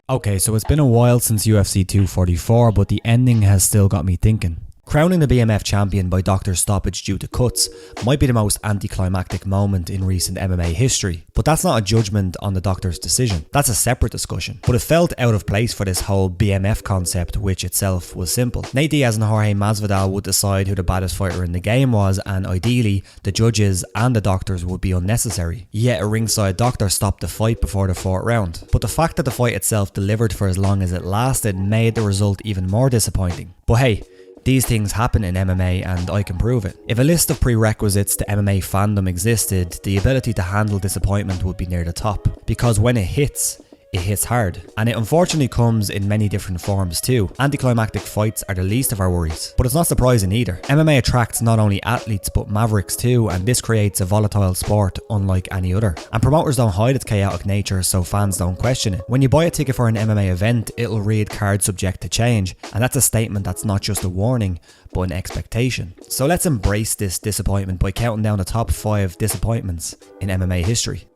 Okay, so it's been a while since UFC 244, but the ending has still got me thinking. Crowning the BMF champion by doctor's stoppage due to cuts might be the most anticlimactic moment in recent MMA history, but that's not a judgment on the doctor's decision. That's a separate discussion. But it felt out of place for this whole BMF concept, which itself was simple. Nate Diaz and Jorge Masvidal would decide who the baddest fighter in the game was, and ideally, the judges and the doctors would be unnecessary. Yet a ringside doctor stopped the fight before the fourth round. But the fact that the fight itself delivered for as long as it lasted made the result even more disappointing. But hey, these things happen in MMA and I can prove it. If a list of prerequisites to MMA fandom existed, the ability to handle disappointment would be near the top. Because when it hits hard. And it unfortunately comes in many different forms too. Anticlimactic fights are the least of our worries. But it's not surprising either. MMA attracts not only athletes but mavericks too, and this creates a volatile sport unlike any other. And promoters don't hide its chaotic nature, so fans don't question it. When you buy a ticket for an MMA event, it'll read card subject to change, and that's a statement that's not just a warning, but an expectation. So let's embrace this disappointment by counting down the top 5 disappointments in MMA history.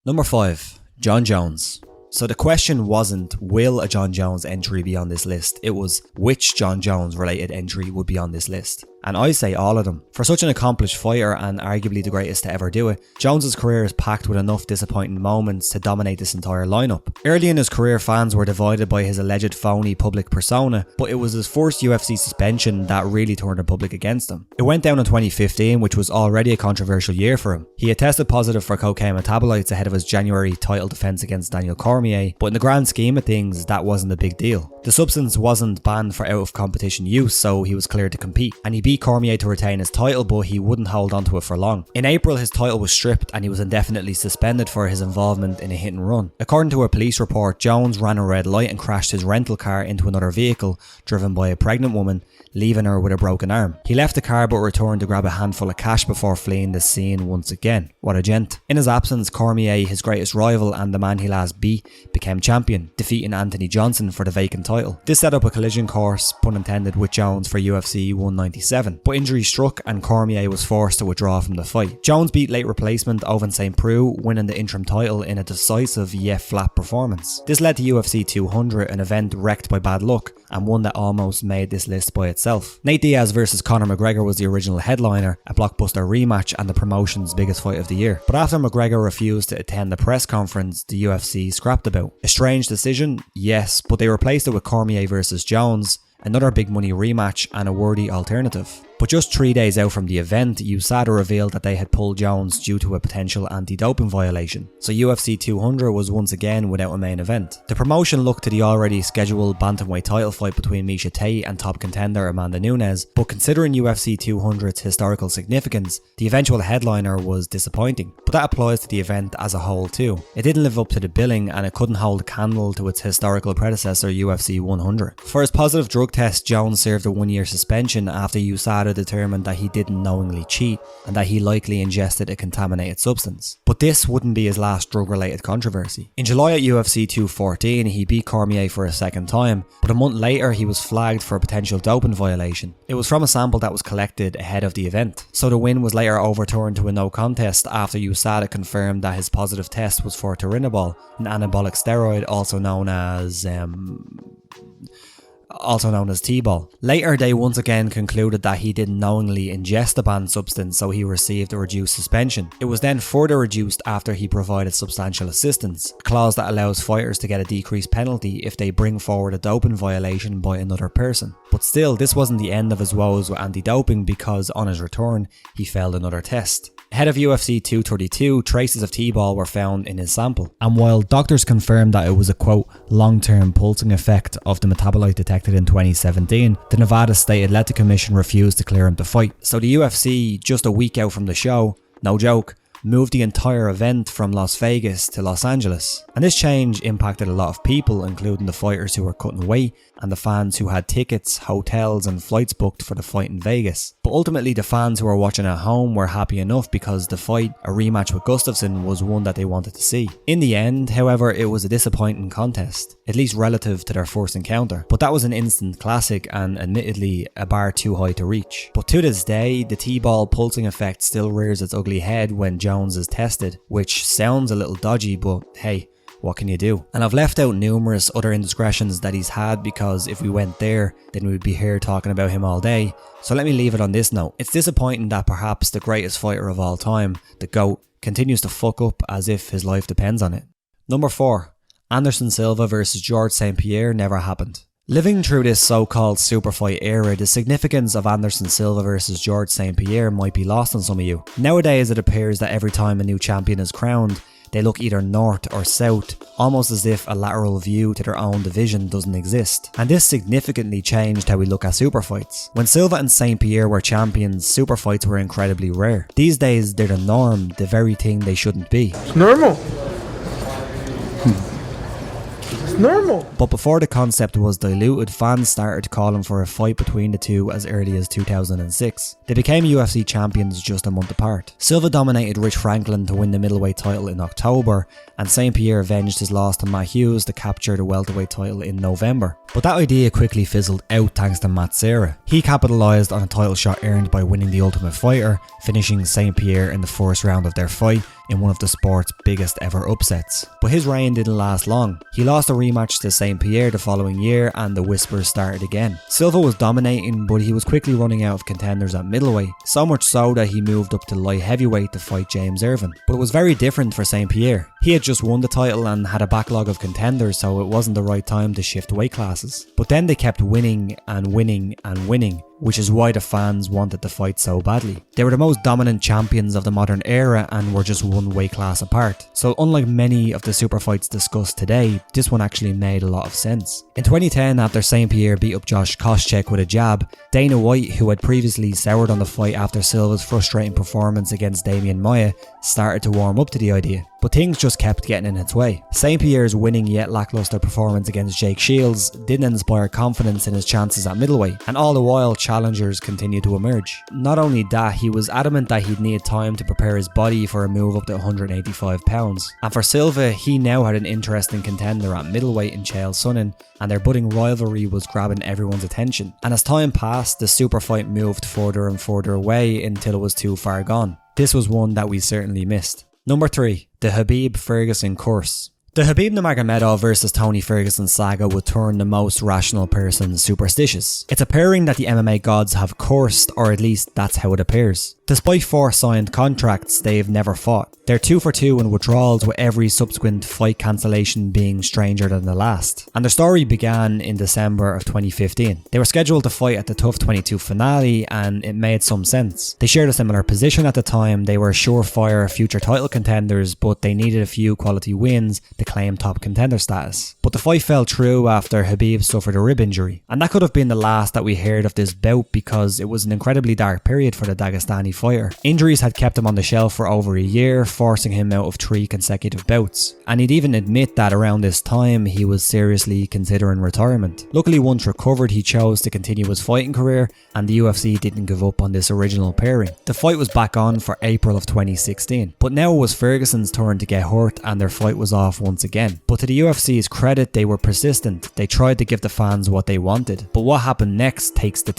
Number 5. Jon Jones. So the question wasn't, will a Jon Jones entry be on this list? It was, which Jon Jones related entry would be on this list? And I say all of them. For such an accomplished fighter and arguably the greatest to ever do it, Jones's career is packed with enough disappointing moments to dominate this entire lineup. Early in his career, fans were divided by his alleged phony public persona, but it was his first UFC suspension that really turned the public against him. It went down in 2015, which was already a controversial year for him. He had tested positive for cocaine metabolites ahead of his January title defense against Daniel Cormier, but in the grand scheme of things, that wasn't a big deal. The substance wasn't banned for out of competition use, so he was cleared to compete, and he beat Cormier to retain his title, but he wouldn't hold on to it for long. In April, his title was stripped and he was indefinitely suspended for his involvement in a hit and run. According to a police report, Jones ran a red light and crashed his rental car into another vehicle driven by a pregnant woman, leaving her with a broken arm. He left the car but returned to grab a handful of cash before fleeing the scene once again. What a gent. In his absence, Cormier, his greatest rival and the man he last beat, became champion, defeating Anthony Johnson for the vacant title. This set up a collision course, pun intended, with Jones for UFC 197, but injury struck and Cormier was forced to withdraw from the fight. Jones beat late replacement Ovince St. Preux, winning the interim title in a decisive yet flat performance. This led to UFC 200, an event wrecked by bad luck, and one that almost made this list by itself. Nate Diaz vs Conor McGregor was the original headliner, a blockbuster rematch and the promotion's biggest fight of the year. But after McGregor refused to attend the press conference, the UFC scrapped the bout. A strange decision? Yes, but they replaced it with Cormier vs Jones, another big money rematch and a worthy alternative. But just 3 days out from the event, USADA revealed that they had pulled Jones due to a potential anti-doping violation. So UFC 200 was once again without a main event. The promotion looked to the already scheduled bantamweight title fight between Miesha Tate and top contender Amanda Nunes, but considering UFC 200's historical significance, the eventual headliner was disappointing. But that applies to the event as a whole too. It didn't live up to the billing and it couldn't hold a candle to its historical predecessor UFC 100. For his positive drug test, Jones served a 1-year suspension after USADA determined that he didn't knowingly cheat and that he likely ingested a contaminated substance. But this wouldn't be his last drug-related controversy. In July at UFC 214, he beat Cormier for a second time, but a month later he was flagged for a potential doping violation. It was from a sample that was collected ahead of the event, so the win was later overturned to a no contest after USADA confirmed that his positive test was for turinabol, an anabolic steroid also known as T-ball. Later, they once again concluded that he didn't knowingly ingest the banned substance, so he received a reduced suspension. It was then further reduced after he provided substantial assistance, a clause that allows fighters to get a decreased penalty if they bring forward a doping violation by another person. But still, this wasn't the end of his woes with anti-doping, because on his return, he failed another test. Ahead of UFC 232, traces of T-ball were found in his sample. And while doctors confirmed that it was a quote, long-term pulsing effect of the metabolite detected in 2017, the Nevada State Athletic Commission refused to clear him to fight. So the UFC, just a week out from the show, no joke, moved the entire event from Las Vegas to Los Angeles. And this change impacted a lot of people, including the fighters who were cutting weight and the fans who had tickets, hotels and flights booked for the fight in Vegas. But ultimately the fans who were watching at home were happy enough because the fight, a rematch with Gustafsson, was one that they wanted to see. In the end, however, it was a disappointing contest, at least relative to their first encounter. But that was an instant classic and admittedly a bar too high to reach. But to this day, the T-ball pulsing effect still rears its ugly head when Jones is tested, which sounds a little dodgy, but hey, what can you do? And I've left out numerous other indiscretions that he's had, because if we went there, then we'd be here talking about him all day. So let me leave it on this note. It's disappointing that perhaps the greatest fighter of all time, the GOAT, continues to fuck up as if his life depends on it. Number 4. Anderson Silva versus George St-Pierre never happened. Living through this so-called super fight era, the significance of Anderson Silva versus George St-Pierre might be lost on some of you. Nowadays it appears that every time a new champion is crowned, they look either north or south, almost as if a lateral view to their own division doesn't exist. And this significantly changed how we look at super fights. When Silva and St-Pierre were champions, super fights were incredibly rare. These days they're the norm, the very thing they shouldn't be. It's normal. Normal. But before the concept was diluted, fans started calling for a fight between the two as early as 2006. They became UFC champions just a month apart. Silva dominated Rich Franklin to win the middleweight title in October, and St-Pierre avenged his loss to Matt Hughes to capture the welterweight title in November. But that idea quickly fizzled out thanks to Matt Serra. He capitalised on a title shot earned by winning the Ultimate Fighter, finishing St-Pierre in the first round of their fight in one of the sport's biggest ever upsets. But his reign didn't last long. He lost a rematch to St-Pierre the following year, and the whispers started again. Silva was dominating, but he was quickly running out of contenders at middleweight, so much so that he moved up to light heavyweight to fight James Irvin. But it was very different for St-Pierre. He had just won the title and had a backlog of contenders, so it wasn't the right time to shift weight classes. But then they kept winning and winning and winning, which is why the fans wanted the fight so badly. They were the most dominant champions of the modern era and were just one weight class apart. So unlike many of the super fights discussed today, this one actually made a lot of sense. In 2010, after St-Pierre beat up Josh Koscheck with a jab, Dana White, who had previously soured on the fight after Silva's frustrating performance against Damian Maia, started to warm up to the idea. But things just kept getting in its way. St-Pierre's winning yet lackluster performance against Jake Shields didn't inspire confidence in his chances at middleweight, and all the while challengers continued to emerge. Not only that, he was adamant that he'd need time to prepare his body for a move up to 185 pounds. And for Silva, he now had an interesting contender at middleweight in Chael Sonnen, and their budding rivalry was grabbing everyone's attention. And as time passed, the super fight moved further and further away until it was too far gone. This was one that we certainly missed. Number 3. The Khabib Ferguson curse. The Khabib Nurmagomedov versus Tony Ferguson saga would turn the most rational person superstitious. It's a pairing that the MMA gods have cursed, or at least that's how it appears. Despite 4 signed contracts, they've never fought. They're 2 for 2 in withdrawals, with every subsequent fight cancellation being stranger than the last. And their story began in December of 2015. They were scheduled to fight at the TUF 22 finale, and it made some sense. They shared a similar position at the time. They were surefire future title contenders, but they needed a few quality wins to claim top contender status. But the fight fell through after Khabib suffered a rib injury. And that could have been the last that we heard of this bout, because it was an incredibly dark period for the Dagestani fighter. Injuries had kept him on the shelf for over a year, forcing him out of 3 consecutive bouts. And he'd even admit that around this time he was seriously considering retirement. Luckily, once recovered, he chose to continue his fighting career, and the UFC didn't give up on this original pairing. The fight was back on for April of 2016. But now it was Ferguson's turn to get hurt, and their fight was off once again. But to the UFC's credit, they were persistent. They tried to give the fans what they wanted. But what happened next takes the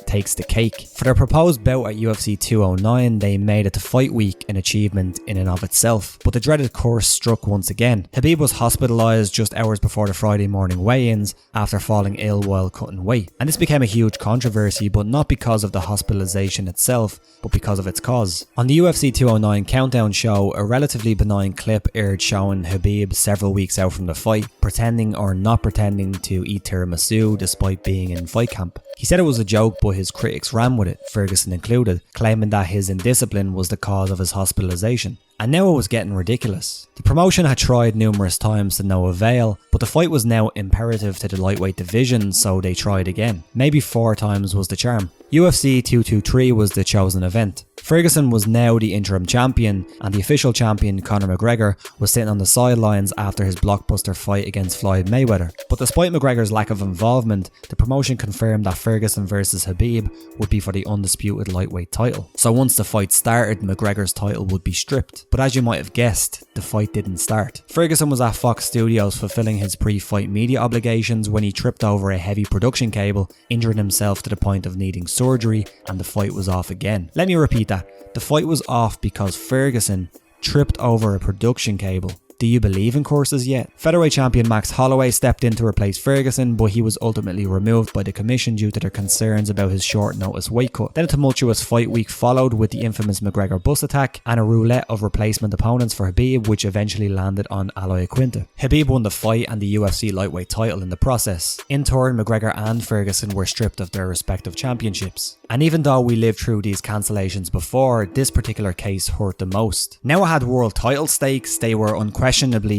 takes the cake. For their proposed bout at UFC 209, they made it to fight week, an achievement in and of itself. But the dreaded curse struck once again. Khabib was hospitalised just hours before the Friday morning weigh-ins after falling ill while cutting weight. And this became a huge controversy, but not because of the hospitalisation itself, but because of its cause. On the UFC 209 countdown show, a relatively benign clip aired showing Khabib several weeks out from the fight, pretending or not pretending to eat tiramisu despite being in fight camp. He said it was a joke, but his critics ran with it, Ferguson included, claiming that his indiscipline was the cause of his hospitalisation. And now it was getting ridiculous. The promotion had tried numerous times to no avail, but the fight was now imperative to the lightweight division, so they tried again. Maybe 4 times was the charm. UFC 223 was the chosen event. Ferguson was now the interim champion, and the official champion Conor McGregor was sitting on the sidelines after his blockbuster fight against Floyd Mayweather. But despite McGregor's lack of involvement, the promotion confirmed that Ferguson versus Khabib would be for the undisputed lightweight title. So once the fight started, McGregor's title would be stripped. But as you might have guessed, the fight didn't start. Ferguson was at Fox Studios fulfilling his pre-fight media obligations when he tripped over a heavy production cable, injuring himself to the point of needing surgery, and the fight was off again. Let me repeat that. The fight was off because Ferguson tripped over a production cable. Do you believe in courses yet? Featherweight champion Max Holloway stepped in to replace Ferguson, but he was ultimately removed by the commission due to their concerns about his short notice weight cut. Then a tumultuous fight week followed with the infamous McGregor bus attack and a roulette of replacement opponents for Khabib, which eventually landed on Aloy Quinta. Khabib won the fight and the UFC lightweight title in the process. In turn, McGregor and Ferguson were stripped of their respective championships. And even though we lived through these cancellations before, this particular case hurt the most. Now it had world title stakes, they were unquestionably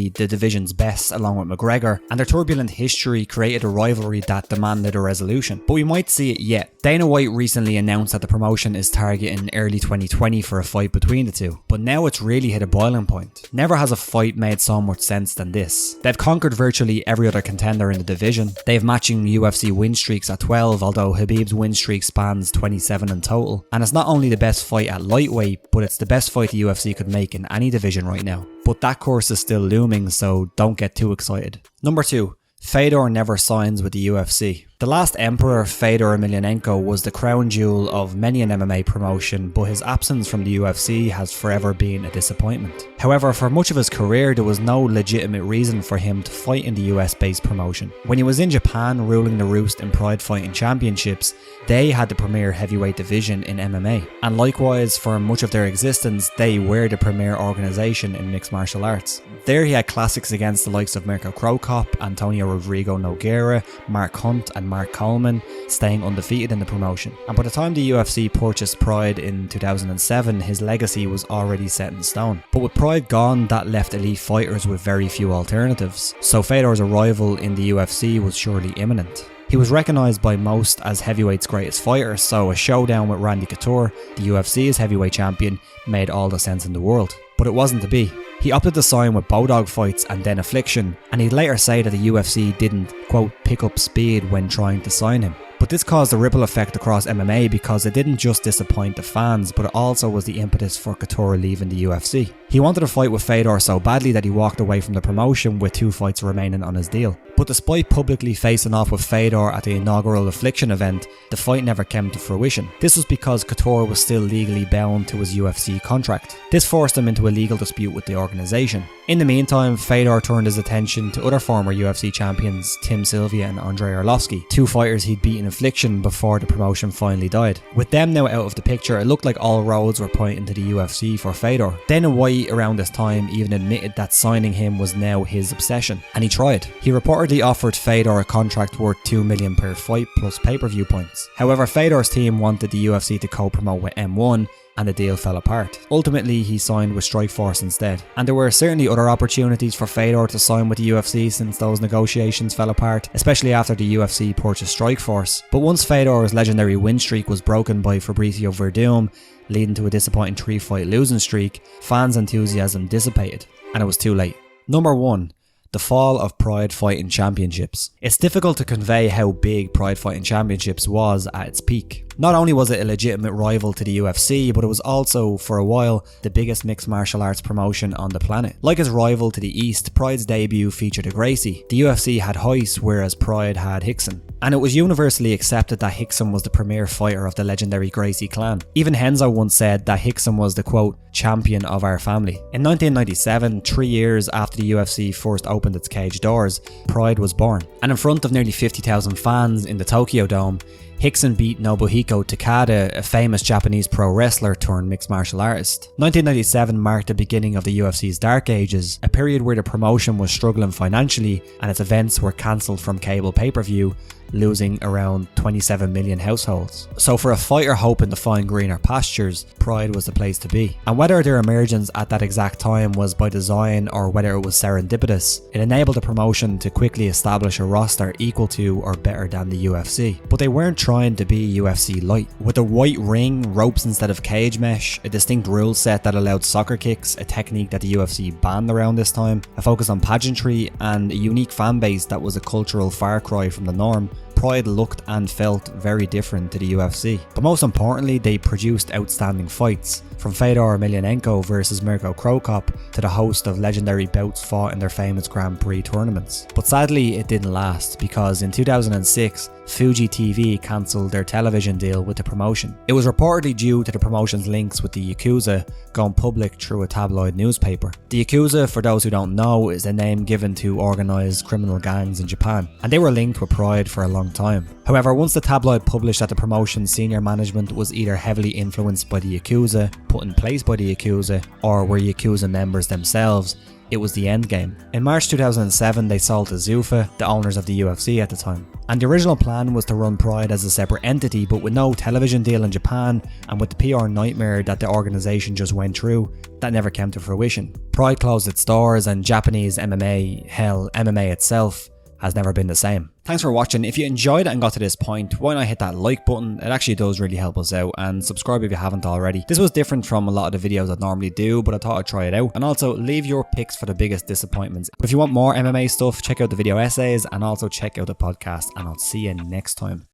the division's best along with McGregor, and their turbulent history created a rivalry that demanded a resolution. But we might see it yet. Dana White recently announced that the promotion is targeting early 2020 for a fight between the two, but now it's really hit a boiling point. Never has a fight made so much sense than this. They've conquered virtually every other contender in the division. They have matching UFC win streaks at 12, although Khabib's win streak spans 27 in total. And it's not only the best fight at lightweight, but it's the best fight the UFC could make in any division right now. But that course is still looming, so don't get too excited. Number 2. Fedor never signs with the UFC. The last emperor, Fedor Emelianenko, was the crown jewel of many an MMA promotion, but his absence from the UFC has forever been a disappointment. However, for much of his career, there was no legitimate reason for him to fight in the US-based promotion. When he was in Japan ruling the roost in Pride Fighting Championships, they had the premier heavyweight division in MMA. And likewise, for much of their existence, they were the premier organisation in mixed martial arts. There he had classics against the likes of Mirko Cro Cop, Antonio Rodrigo Nogueira, Mark Hunt and Mark Coleman, staying undefeated in the promotion. And by the time the UFC purchased Pride in 2007, his legacy was already set in stone. But with Pride gone, that left elite fighters with very few alternatives. So Fedor's arrival in the UFC was surely imminent. He was recognised by most as heavyweight's greatest fighter, so a showdown with Randy Couture, the UFC's heavyweight champion, made all the sense in the world. But it wasn't to be. He opted to sign with Bodog Fights and then Affliction, and he'd later say that the UFC didn't, quote, pick up speed when trying to sign him. But this caused a ripple effect across MMA because it didn't just disappoint the fans, but it also was the impetus for Couture leaving the UFC. He wanted to fight with Fedor so badly that he walked away from the promotion with 2 fights remaining on his deal. But despite publicly facing off with Fedor at the inaugural Affliction event, the fight never came to fruition. This was because Couture was still legally bound to his UFC contract. This forced him into a legal dispute with the organisation. In the meantime, Fedor turned his attention to other former UFC champions Tim Sylvia and Andrei Arlovski, 2 fighters he'd beaten Affliction before the promotion finally died. With them now out of the picture, it looked like all roads were pointing to the UFC for Fedor. Dana White around this time even admitted that signing him was now his obsession, and he tried. He reportedly offered Fedor a contract worth $2 million per fight plus pay-per-view points. However, Fedor's team wanted the UFC to co-promote with M1, and the deal fell apart. Ultimately, he signed with Strikeforce instead. And there were certainly other opportunities for Fedor to sign with the UFC since those negotiations fell apart, especially after the UFC purchased Strikeforce. But once Fedor's legendary win streak was broken by Fabricio Verdum, leading to a disappointing 3-fight losing streak, fans' enthusiasm dissipated, and it was too late. Number 1. The fall of Pride Fighting Championships. It's difficult to convey how big Pride Fighting Championships was at its peak. Not only was it a legitimate rival to the UFC, but it was also, for a while, the biggest mixed martial arts promotion on the planet. Like its rival to the east, Pride's debut featured a Gracie. The UFC had Heist, whereas Pride had Hickson. And it was universally accepted that Hickson was the premier fighter of the legendary Gracie clan. Even Henzo once said that Hickson was the, quote, champion of our family. In 1997, 3 years after the UFC first opened its cage doors, Pride was born. And in front of nearly 50,000 fans in the Tokyo Dome, Hickson beat Nobuhiko Takada, a famous Japanese pro wrestler turned mixed martial artist. 1997 marked the beginning of the UFC's dark ages, a period where the promotion was struggling financially and its events were cancelled from cable pay-per-view, losing around 27 million households. So for a fighter hoping to find greener pastures, Pride was the place to be. And whether their emergence at that exact time was by design or whether it was serendipitous, it enabled the promotion to quickly establish a roster equal to or better than the UFC. But they weren't trying to be UFC light. With a white ring, ropes instead of cage mesh, a distinct rule set that allowed soccer kicks, a technique that the UFC banned around this time, a focus on pageantry, and a unique fan base that was a cultural far cry from the norm, Pride looked and felt very different to the UFC. But most importantly, they produced outstanding fights, from Fedor Emelianenko versus Mirko Cro Cop to the host of legendary bouts fought in their famous Grand Prix tournaments. But sadly, it didn't last, because in 2006, Fuji TV cancelled their television deal with the promotion. It was reportedly due to the promotion's links with the Yakuza going public through a tabloid newspaper. The Yakuza, for those who don't know, is a name given to organised criminal gangs in Japan, and they were linked with Pride for a long time. However, once the tabloid published that the promotion's senior management was either heavily influenced by the Yakuza, put in place by the Yakuza, or were Yakuza members themselves, it was the end game. In March 2007, they sold to Zuffa, the owners of the UFC at the time. And the original plan was to run Pride as a separate entity, but with no television deal in Japan, and with the PR nightmare that the organisation just went through, that never came to fruition. Pride closed its doors, and Japanese MMA, hell, MMA itself, has never been the same. Thanks for watching. If you enjoyed it and got to this point, why not hit that like button? It actually does really help us out, and subscribe if you haven't already. This was different from a lot of the videos I normally do, but I thought I'd try it out. And also, leave your picks for the biggest disappointments. But if you want more MMA stuff, check out the video essays and also check out the podcast, and I'll see you next time.